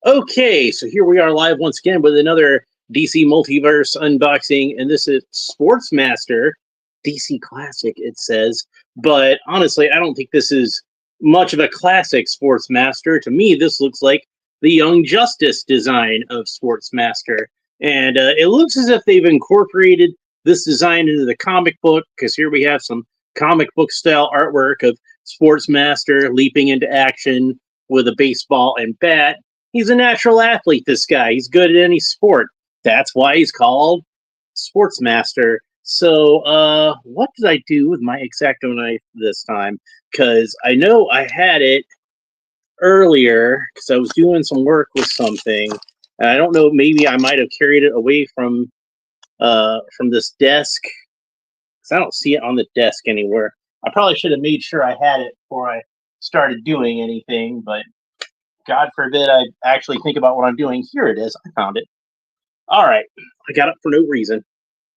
Okay, so here we are live once again with another DC Multiverse unboxing, and this is Sportsmaster DC Classic, it says. But honestly, I don't think this is much of a classic Sportsmaster. To me, this looks like the Young Justice design of Sportsmaster. And it looks as if they've incorporated this design into the comic book, because here we have some comic book style artwork of Sportsmaster leaping into action with a baseball and bat. He's a natural athlete, this guy. He's good at any sport. That's why he's called Sportsmaster. So, what did I do with my X-Acto knife this time? Because I know I had it earlier, because I was doing some work with something. And I don't know, maybe I might have carried it away from this desk, because I don't see it on the desk anywhere. I probably should have made sure I had it before I started doing anything, but God forbid I actually think about what I'm doing. Here it is. I found it. All right. I got it for no reason.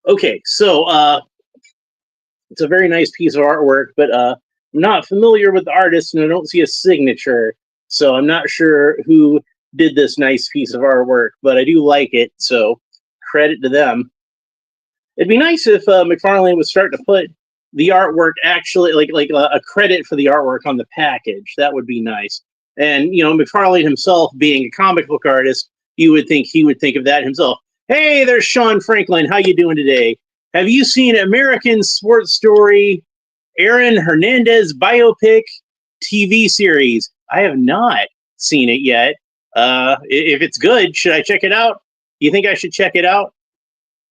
Okay, so it's a very nice piece of artwork, but I'm not familiar with the artist and I don't see a signature. So I'm not sure who did this nice piece of artwork, but I do like it. So credit to them. It'd be nice if Mcfarlane would start to put the artwork actually, like a credit for the artwork on the package. That would be nice. And, you know, Mcfarlane himself being a comic book artist, you would think he would think of that himself. Hey, there's Sean Franklin. How you doing today? Have you seen American Sports Story, Aaron Hernandez biopic TV series? I have not seen it yet. If it's good, should I check it out? You think I should check it out?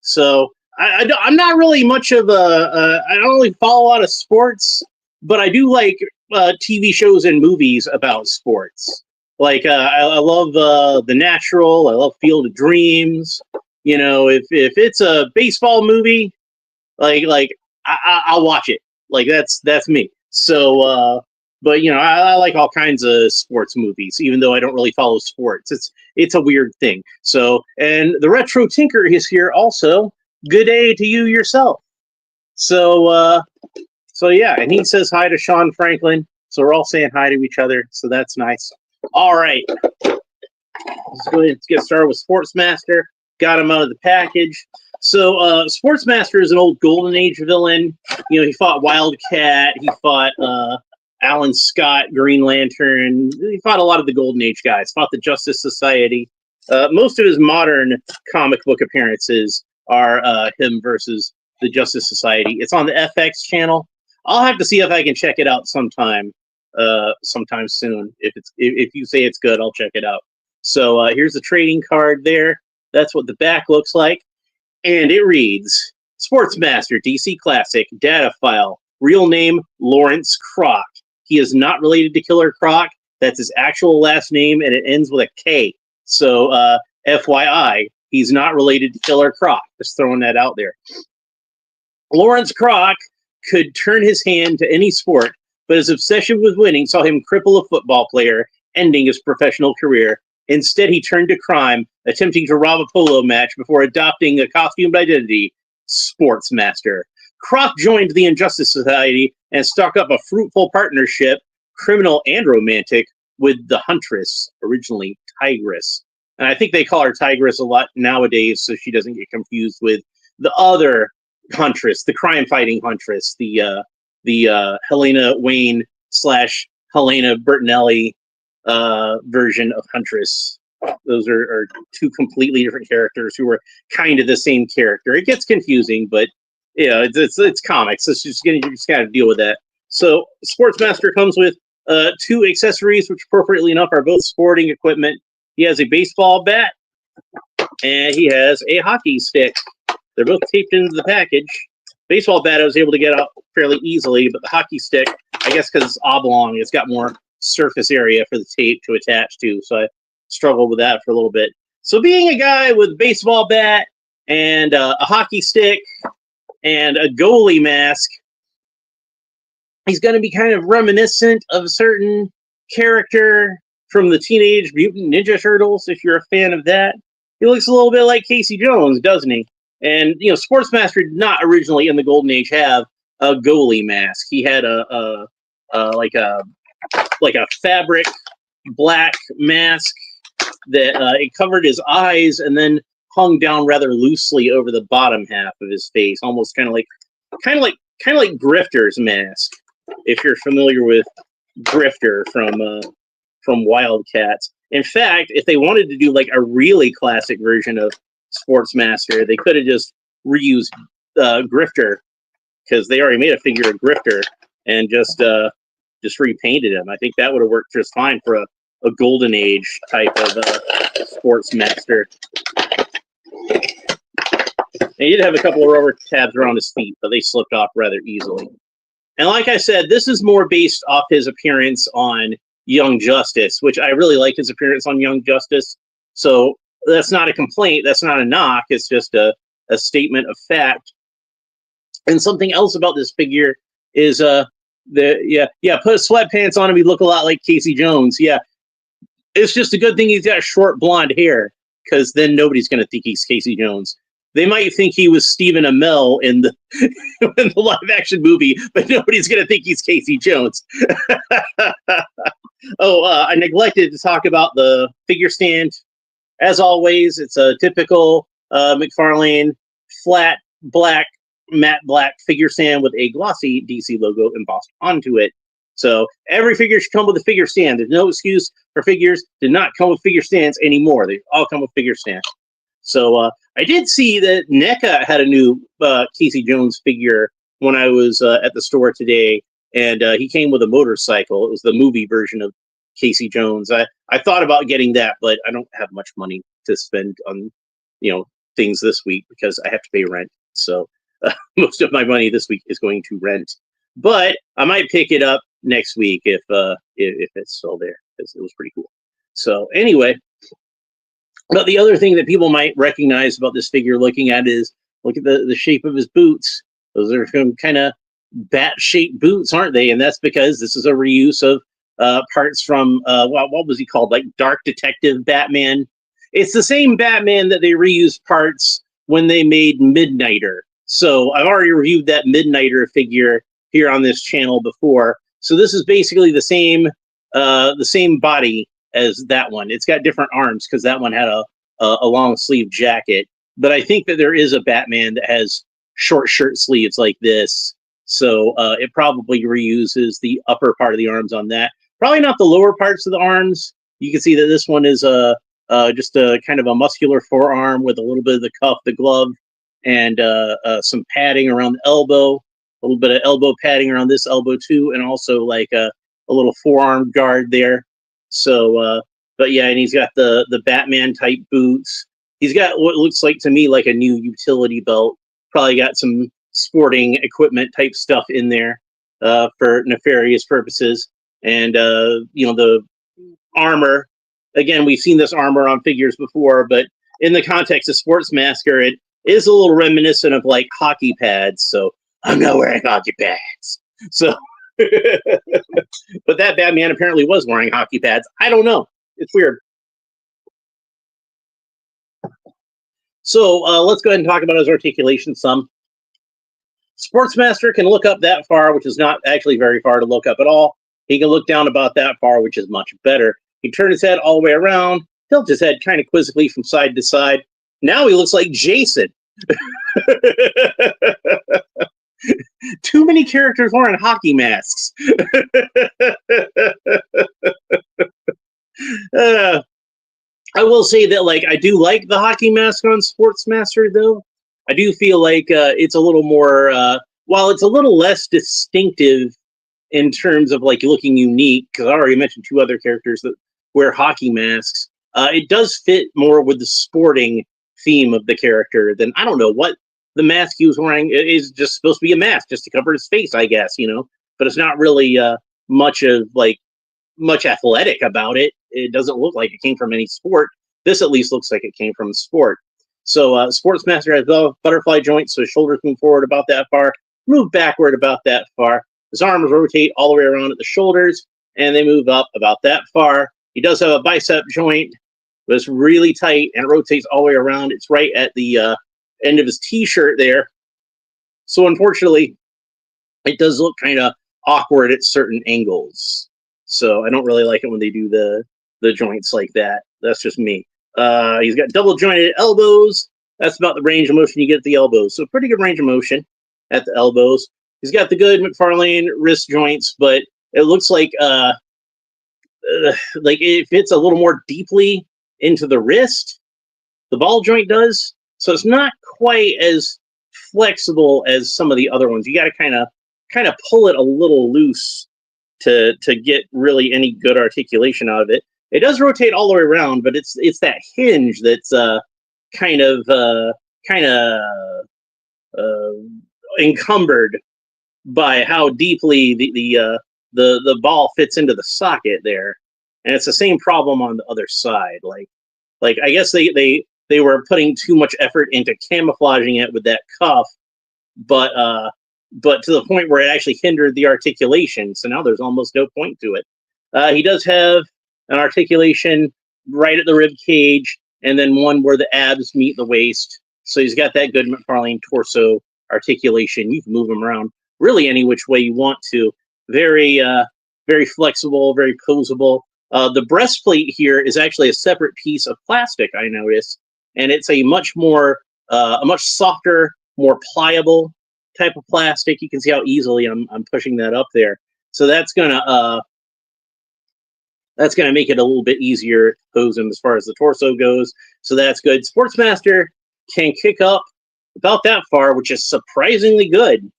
So I'm not really much of I don't really follow a lot of sports, but I do like TV shows and movies about sports. Like I love The Natural. I love Field of Dreams. You know, if it's a baseball movie, I'll watch it. Like that's me. So, but you know, I like all kinds of sports movies, even though I don't really follow sports. It's a weird thing. So, and the Retro Tinker is here also. Good day to you yourself. So, so yeah, and he says hi to Sean Franklin. So we're all saying hi to each other. So that's nice. All right. Let's go ahead and get started with Sportsmaster. Got him out of the package. So Sportsmaster is an old Golden Age villain. You know, he fought Wildcat. He fought Alan Scott, Green Lantern. He fought a lot of the Golden Age guys. Fought the Justice Society. Most of his modern comic book appearances are him versus the Justice Society. It's on the FX channel. I'll have to see if I can check it out sometime soon. If you say it's good, I'll check it out. So here's the trading card there. That's what the back looks like. And it reads, Sportsmaster DC Classic data file. Real name, Lawrence Kroc. He is not related to Killer Croc. That's his actual last name, and it ends with a K. So FYI, he's not related to Killer Croc. Just throwing that out there. Lawrence Kroc could turn his hand to any sport, but his obsession with winning saw him cripple a football player, ending his professional career. Instead, he turned to crime, attempting to rob a polo match before adopting a costumed identity, Sportsmaster. Kroc joined the Injustice Society and struck up a fruitful partnership, criminal and romantic, with the Huntress, originally Tigress. And I think they call her Tigress a lot nowadays, so she doesn't get confused with the other Huntress, the crime-fighting Huntress, the Helena Wayne / Helena Bertinelli version of Huntress. Those are two completely different characters who are kind of the same character. It gets confusing, but yeah, it's comics. So you just gotta deal with that. So Sportsmaster comes with two accessories, which appropriately enough are both sporting equipment. He has a baseball bat and he has a hockey stick. They're both taped into the package. Baseball bat I was able to get out fairly easily, but the hockey stick, I guess because it's oblong, it's got more surface area for the tape to attach to, so I struggled with that for a little bit. So being a guy with a baseball bat and a hockey stick and a goalie mask, he's going to be kind of reminiscent of a certain character from the Teenage Mutant Ninja Turtles, if you're a fan of that. He looks a little bit like Casey Jones, doesn't he? And, you know, Sportsmaster did not originally in the Golden Age have a goalie mask. He had like a fabric black mask that it covered his eyes and then hung down rather loosely over the bottom half of his face, almost kind of like Grifter's mask. If you're familiar with Grifter from Wildcats. In fact, if they wanted to do like a really classic version of Sportsmaster, they could have just reused Grifter, because they already made a figure of Grifter and just repainted him. I think that would have worked just fine for a golden age type of Sportsmaster. And he did have a couple of rubber tabs around his feet, but they slipped off rather easily. And like I said, this is more based off his appearance on Young Justice, which I really like his appearance on Young Justice. So that's not a complaint. That's not a knock. It's just a statement of fact. And something else about this figure is put sweatpants on him. He'd look a lot like Casey Jones. Yeah. It's just a good thing he's got short blonde hair, because then nobody's going to think he's Casey Jones. They might think he was Stephen Amell in the in the live-action movie, but nobody's going to think he's Casey Jones. I neglected to talk about the figure stand. As always, it's a typical Mcfarlane flat black, matte black figure stand with a glossy DC logo embossed onto it. So every figure should come with a figure stand. There's no excuse for figures to not come with figure stands anymore. They all come with figure stands. So I did see that NECA had a new Casey Jones figure when I was at the store today, and he came with a motorcycle. It was the movie version of Casey Jones. I thought about getting that, but I don't have much money to spend on things this week because I have to pay rent. So most of my money this week is going to rent. But I might pick it up next week if it's still there, because it was pretty cool. So anyway. But the other thing that people might recognize about this figure looking at is, look at the shape of his boots. Those are some kind of bat-shaped boots, aren't they? And that's because this is a reuse of parts from, what was he called? Like Dark Detective Batman. It's the same Batman that they reused parts when they made Midnighter. So I've already reviewed that Midnighter figure here on this channel before. So this is basically the same body as that one. It's got different arms because that one had a long sleeve jacket. But I think that there is a Batman that has short shirt sleeves like this. So it probably reuses the upper part of the arms on that. Probably not the lower parts of the arms. You can see that this one is just a kind of a muscular forearm with a little bit of the cuff, the glove, and some padding around the elbow. A little bit of elbow padding around this elbow too, and also like a little forearm guard there. So, but yeah, and he's got the Batman type boots. He's got what looks like to me like a new utility belt. Probably got some sporting equipment type stuff in there for nefarious purposes. And the armor. Again, we've seen this armor on figures before, but in the context of Sportsmaster, it is a little reminiscent of like hockey pads. So I'm not wearing hockey pads. So. But that Batman apparently was wearing hockey pads. I don't know. It's weird. So let's go ahead and talk about his articulation some. Sportsmaster can look up that far, which is not actually very far to look up at all. He can look down about that far, which is much better. He can turn his head all the way around, tilt his head kind of quizzically from side to side. Now he looks like Jason. Too many characters wearing hockey masks. I will say that, like, I do like the hockey mask on Sportsmaster, though. I do feel like it's a little more, while it's a little less distinctive in terms of, like, looking unique, because I already mentioned two other characters that wear hockey masks, it does fit more with the sporting theme of the character than, I don't know, what the mask he was wearing is just supposed to be a mask just to cover his face, I guess, but it's not really much athletic about it. It doesn't look like it came from any sport. This at least looks like it came from sport. So Sportsmaster has butterfly joints, so his shoulders move forward about that far, move backward about that far. His arms rotate all the way around at the shoulders, and they move up about that far. He does have a bicep joint, but it's really tight and it rotates all the way around. It's right at the end of his t-shirt there. So unfortunately, it does look kind of awkward at certain angles. So I don't really like it when they do the joints like that. That's just me. He's got double jointed elbows. That's about the range of motion you get at the elbows. So pretty good range of motion at the elbows. He's got the good Mcfarlane wrist joints, but it looks like it fits a little more deeply into the wrist. The ball joint does, so it's not quite as flexible as some of the other ones. You got to kind of pull it a little loose to get really any good articulation out of it. It does rotate all the way around, but it's that hinge that's kind of encumbered by how deeply the ball fits into the socket there, and it's the same problem on the other side. Like I guess they were putting too much effort into camouflaging it with that cuff, but to the point where it actually hindered the articulation. So now there's almost no point to it. He does have an articulation right at the rib cage, and then one where the abs meet the waist. So he's got that good Mcfarlane torso articulation. You can move him around really any which way you want to. Very flexible, very posable. The breastplate here is actually a separate piece of plastic, I noticed, and it's a much softer, more pliable type of plastic. You can see how easily I'm pushing that up there. So that's gonna make it a little bit easier to pose him as far as the torso goes. So that's good. Sportsmaster can kick up about that far, which is surprisingly good.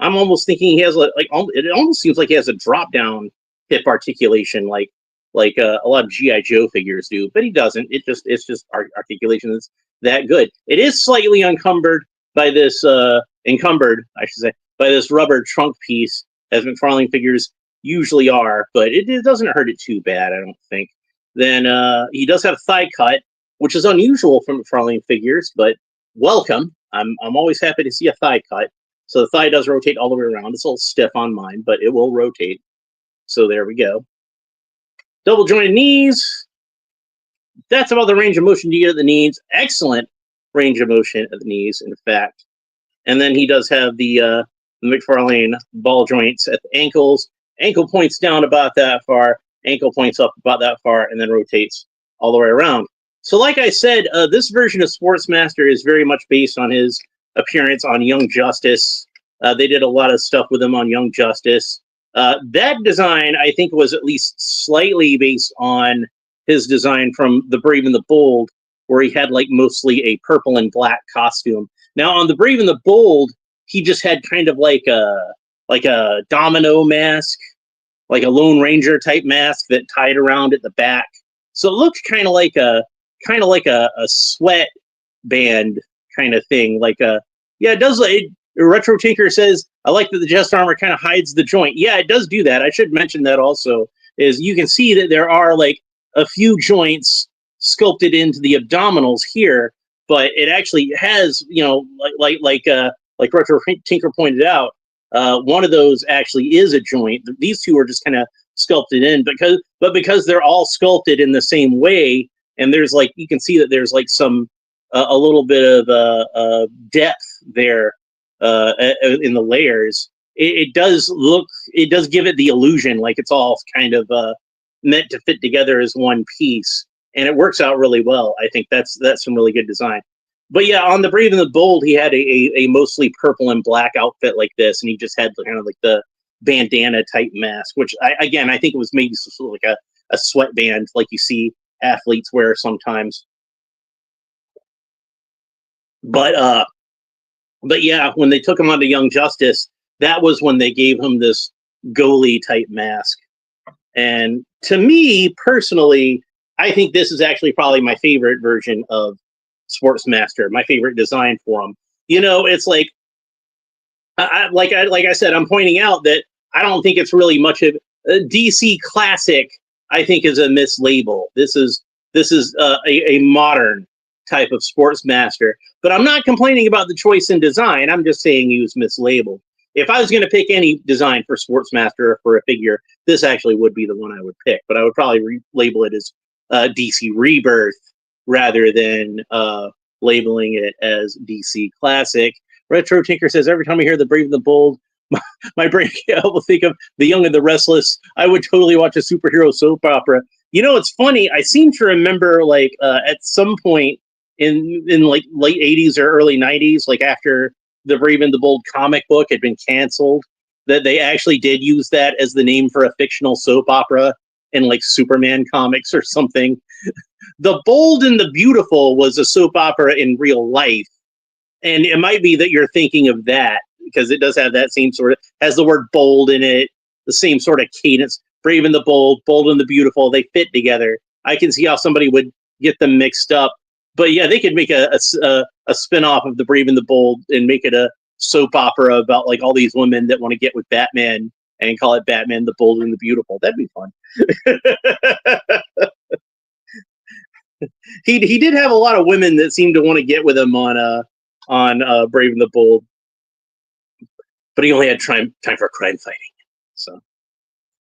I'm almost thinking he has it almost seems like he has a drop down hip articulation, like a lot of GI Joe figures do, but he doesn't. It's just articulation that's that good. It is slightly encumbered by this by this rubber trunk piece, as Mcfarlane figures usually are, but it doesn't hurt it too bad, I don't think. Then he does have thigh cut, which is unusual for Mcfarlane figures, but welcome. I'm always happy to see a thigh cut. So the thigh does rotate all the way around. It's a little stiff on mine, but it will rotate. So there we go. Double jointed knees. That's about the range of motion you get at the knees. Excellent range of motion at the knees, in fact. And then he does have the Mcfarlane ball joints at the ankles. Ankle points down about that far. Ankle points up about that far, and then rotates all the way around. So like I said, this version of Sportsmaster is very much based on his appearance on Young Justice. They did a lot of stuff with him on Young Justice. That design, I think, was at least slightly based on his design from The Brave and the Bold, where he had mostly a purple and black costume. Now on The Brave and the Bold, he just had kind of like a domino mask, like a Lone Ranger type mask that tied around at the back. So it looked kind of like a sweat band kind of thing. It does. Retro Tinker says, I like that the chest armor kind of hides the joint. Yeah, it does do that. I should mention that also, is you can see that there are a few joints sculpted into the abdominals here, but it actually has, like Retro Tinker pointed out, one of those actually is a joint. These two are just kind of sculpted in, because they're all sculpted in the same way, and there's you can see that there's some a little bit of depth there in the layers. It does give it the illusion like it's all kind of meant to fit together as one piece, and it works out really well. I think that's some really good design. But yeah, on The Brave and the Bold, he had a mostly purple and black outfit like this, and he just had kind of the bandana type mask, which I think it was maybe sort of a sweatband like you see athletes wear sometimes. But yeah, when they took him onto Young Justice, that was when they gave him this goalie type mask. And to me personally, I think this is actually probably my favorite version of Sportsmaster, my favorite design for him. It's like I said, I'm pointing out that I don't think it's really much of a DC classic. I think is a mislabel. This is a modern type of Sportsmaster, but I'm not complaining about the choice in design. I'm just saying he was mislabeled. If I was going to pick any design for Sportsmaster for a figure, this actually would be the one I would pick, but I would probably label it as DC Rebirth rather than labeling it as DC Classic. Retro Tinker says, every time I hear The Brave and the Bold, my brain will think of The Young and the Restless. I would totally watch a superhero soap opera. You know, it's funny. I seem to remember, like, at some point in like late '80s or early '90s, like after the Brave and the Bold comic book had been canceled, that they actually did use that as the name for a fictional soap opera in like Superman comics or something. The Bold and the Beautiful was a soap opera in real life, and it might be that you're thinking of that because it does have that same sort of, has the word bold in it, the same sort of cadence. Brave and the Bold, Bold and the Beautiful, they fit together. I can see how somebody would get them mixed up. But yeah, they could make a spin-off of the Brave and the Bold and make it a soap opera about like all these women that want to get with Batman and call it Batman the Bold and the Beautiful. That'd be fun. He did have a lot of women that seemed to want to get with him on Brave and the Bold, but he only had time for crime fighting. So,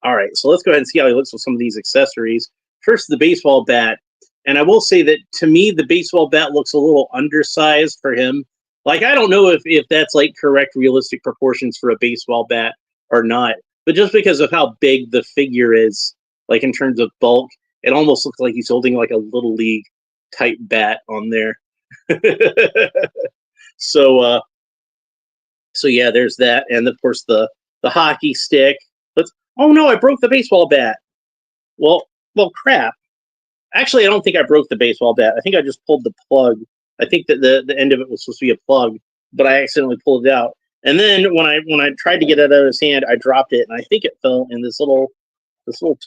all right, so let's go ahead and see how he looks with some of these accessories. First, the baseball bat, and I will say that to me, the baseball bat looks a little undersized for him. Like, I don't know if that's like correct, realistic proportions for a baseball bat or not, but just because of how big the figure is, like in terms of bulk, it almost looks like he's holding like a little league type bat on there. So yeah, there's that, and of course the hockey stick. Oh no, I broke the baseball bat. Well, crap. Actually, I don't think I broke the baseball bat. I think I just pulled the plug. I think that the end of it was supposed to be a plug, but I accidentally pulled it out. And then when I tried to get it out of his hand, I dropped it, and I think it fell in this little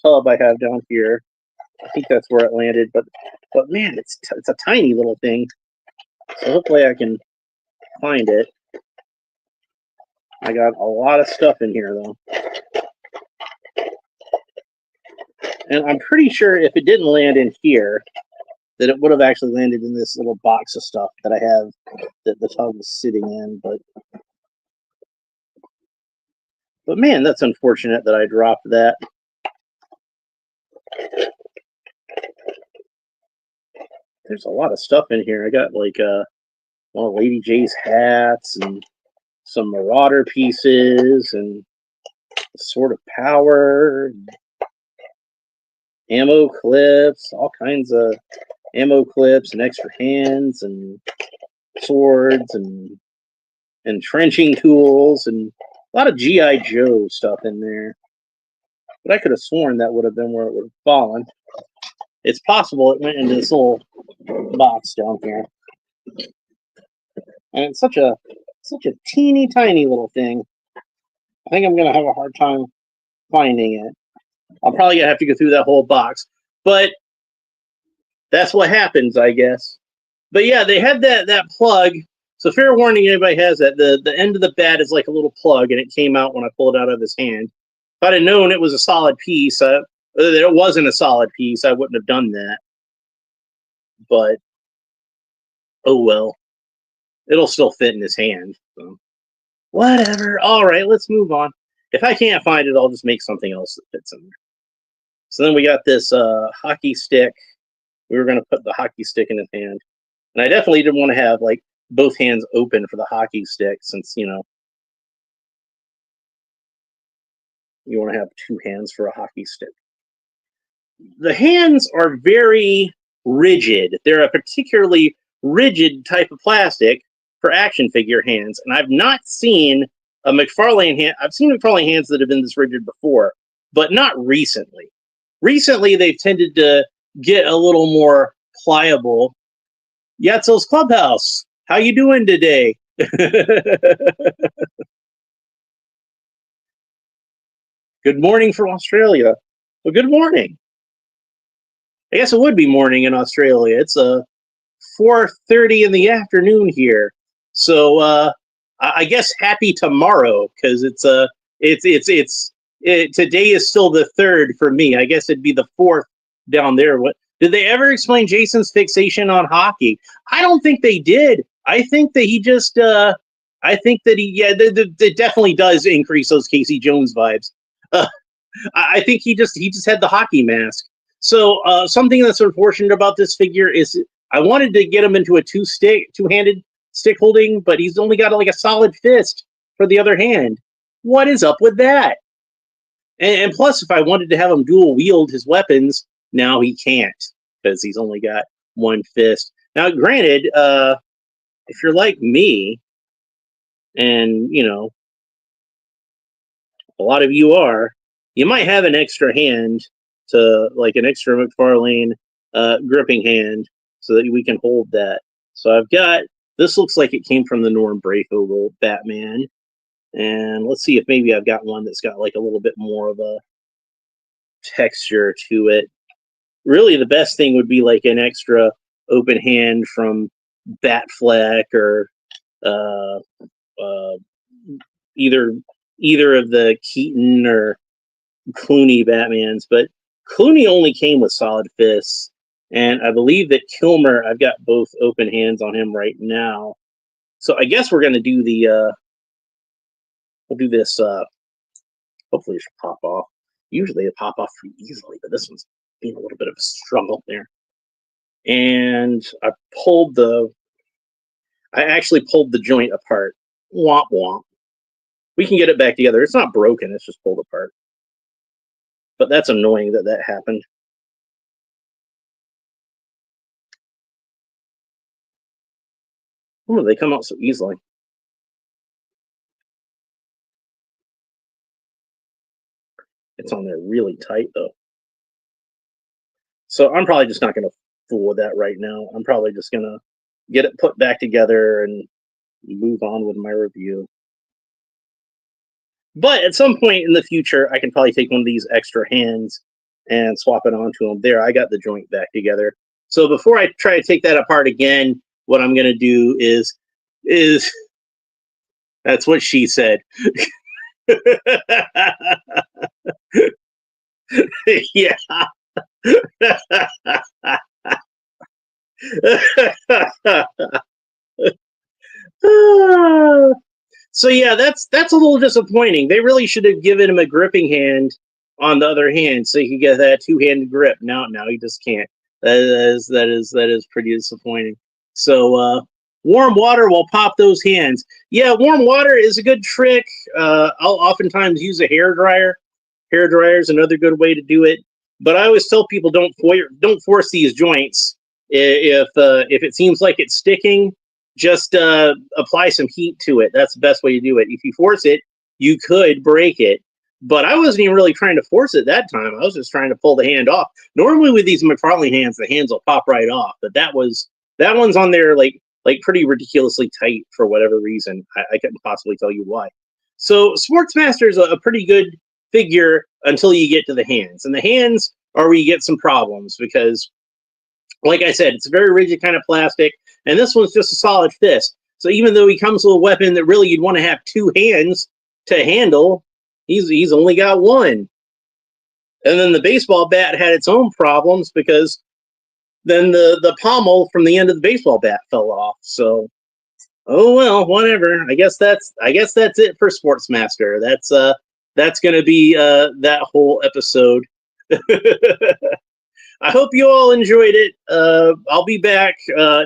tub I have down here. I think that's where it landed, but man, it's a tiny little thing. So hopefully I can find it. I got a lot of stuff in here though, and I'm pretty sure if it didn't land in here, that it would have actually landed in this little box of stuff that I have that the tub is sitting in. But man, that's unfortunate that I dropped that. There's a lot of stuff in here. I got like one of Lady J's hats and some Marauder pieces and Sword of Power, ammo clips, all kinds of ammo clips and extra hands and swords and trenching tools and a lot of G.I. Joe stuff in there. But I could have sworn that would have been where it would have fallen. It's possible it went into this little box down here. And it's such a teeny tiny little thing. I think I'm going to have a hard time finding it. I'm probably going to have to go through that whole box. But that's what happens, I guess. But yeah, they had that plug. So fair warning, anybody has that. The end of the bat is like a little plug, and it came out when I pulled it out of his hand. If I'd have known it was a solid piece, that it wasn't a solid piece, I wouldn't have done that. But, oh well. It'll still fit in his hand. So. Whatever. All right, let's move on. If I can't find it, I'll just make something else that fits in there. So then we got this hockey stick. We were going to put the hockey stick in his hand. And I definitely didn't want to have like both hands open for the hockey stick since, you know, you want to have two hands for a hockey stick. The hands are very rigid. They're a particularly rigid type of plastic for action figure hands. And I've not seen a Mcfarlane hand. I've seen Mcfarlane hands that have been this rigid before, but not recently. Recently, they've tended to get a little more pliable. Yatzel's Clubhouse, how you doing today? Good morning from Australia. Well, good morning. I guess it would be morning in Australia. It's 4:30 in the afternoon here. So I guess happy tomorrow because today is still the 3rd for me. I guess it'd be the 4th down there. What did they ever explain Jason's fixation on hockey? I don't think they did. I think that he just I think that it definitely does increase those Casey Jones vibes. I think he just had the hockey mask. So something that's unfortunate about this figure is I wanted to get him into a two-handed stick holding, but he's only got like a solid fist for the other hand. What is up with that? And plus, if I wanted to have him dual wield his weapons, now he can't because he's only got one fist. Now, granted, if you're like me, and you know, a lot of you are, you might have an extra hand to like an extra Mcfarlane gripping hand so that we can hold that. So I've got this. Looks like it came from the Norm Brayfogle Batman, and let's see if maybe I've got one that's got like a little bit more of a texture to it. Really, the best thing would be like an extra open hand from Batfleck or uh, uh, either of the Keaton or Clooney Batmans, but Clooney only came with solid fists, and I believe that Kilmer, I've got both open hands on him right now. So I guess we're gonna do the we'll do this. Hopefully, it should pop off. Usually, it pop off pretty easily, but this one's being a little bit of a struggle there. And I actually pulled the joint apart. Womp womp. We can get it back together. It's not broken. It's just pulled apart. But that's annoying that happened. Oh, they come out so easily. It's on there really tight, though. So I'm probably just not going to fool with that right now. I'm probably just going to get it put back together and move on with my review. But at some point in the future, I can probably take one of these extra hands and swap it onto them. There, I got the joint back together. So before I try to take that apart again, what I'm going to do is that's what she said. Yeah. So yeah, that's a little disappointing. They really should have given him a gripping hand on the other hand, so he could get that two-handed grip. Now he just can't. That is pretty disappointing. So warm water will pop those hands. Yeah, warm water is a good trick. I'll oftentimes use a hair dryer. Hair dryer is another good way to do it. But I always tell people don't force these joints. If it seems like it's sticking, just apply some heat to it. That's the best way to do it. If you force it, you could break it. But I wasn't even really trying to force it that time. I was just trying to pull the hand off. Normally with these Mcfarlane hands, the hands will pop right off. But that one's on there like pretty ridiculously tight for whatever reason. I couldn't possibly tell you why. So Sportsmaster is a pretty good figure until you get to the hands. And the hands are where you get some problems because, like I said, it's a very rigid kind of plastic. And this one's just a solid fist. So even though he comes with a weapon that really you'd want to have two hands to handle, he's only got one. And then the baseball bat had its own problems because then the pommel from the end of the baseball bat fell off. So, oh well, whatever. I guess that's it for Sportsmaster. That's gonna be that whole episode. I hope you all enjoyed it. I'll be back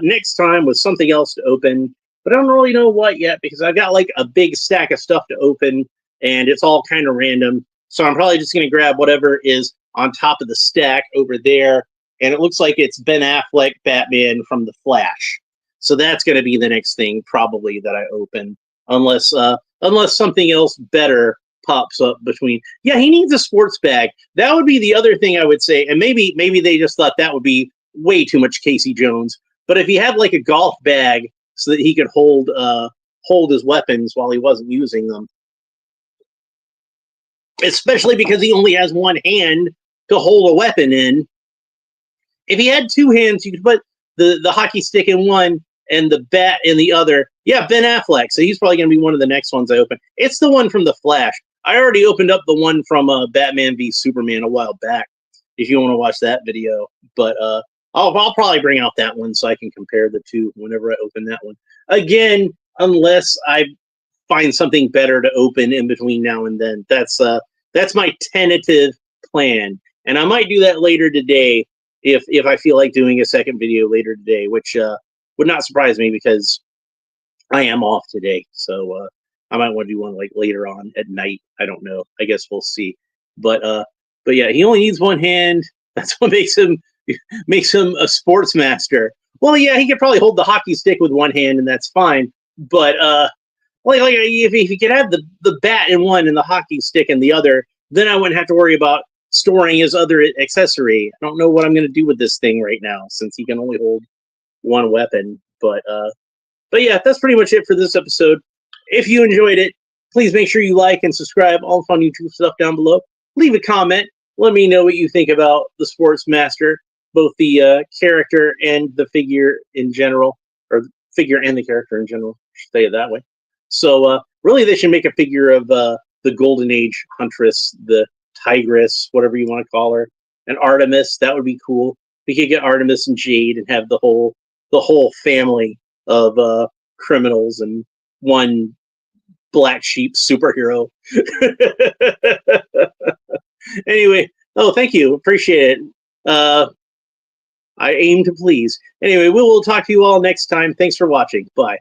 next time with something else to open, but I don't really know what yet because I've got like a big stack of stuff to open and it's all kind of random. So I'm probably just going to grab whatever is on top of the stack over there. And it looks like it's Ben Affleck Batman from The Flash. So that's going to be the next thing probably that I open unless something else better pops up between. Yeah, he needs a sports bag. That would be the other thing I would say. And maybe they just thought that would be way too much Casey Jones. But if he had like a golf bag so that he could hold his weapons while he wasn't using them, especially because he only has one hand to hold a weapon in. If he had two hands, you could put the hockey stick in one and the bat in the other. Yeah, Ben Affleck. So he's probably going to be one of the next ones I open. It's the one from The Flash. I already opened up the one from Batman v Superman a while back, if you want to watch that video. But I'll probably bring out that one so I can compare the two whenever I open that one. Again, unless I find something better to open in between now and then. That's my tentative plan. And I might do that later today if I feel like doing a second video later today, which would not surprise me because I am off today. So I might want to do one like later on at night. I don't know. I guess we'll see. But yeah, he only needs one hand. That's what makes him a sportsmaster. Well, yeah, he could probably hold the hockey stick with one hand, and that's fine. But like if he could have the bat in one and the hockey stick in the other, then I wouldn't have to worry about storing his other accessory. I don't know what I'm going to do with this thing right now since he can only hold one weapon. But yeah, that's pretty much it for this episode. If you enjoyed it, please make sure you like and subscribe. All fun YouTube stuff down below. Leave a comment. Let me know what you think about the Sportsmaster, both the character and the figure in general, or the figure and the character in general. I should say it that way. So really, they should make a figure of the Golden Age Huntress, the Tigress, whatever you want to call her, and Artemis. That would be cool. We could get Artemis and Jade and have the whole family of criminals and one black sheep superhero. Anyway, thank you. Appreciate it. I aim to please. Anyway, we will talk to you all next time. Thanks for watching. Bye.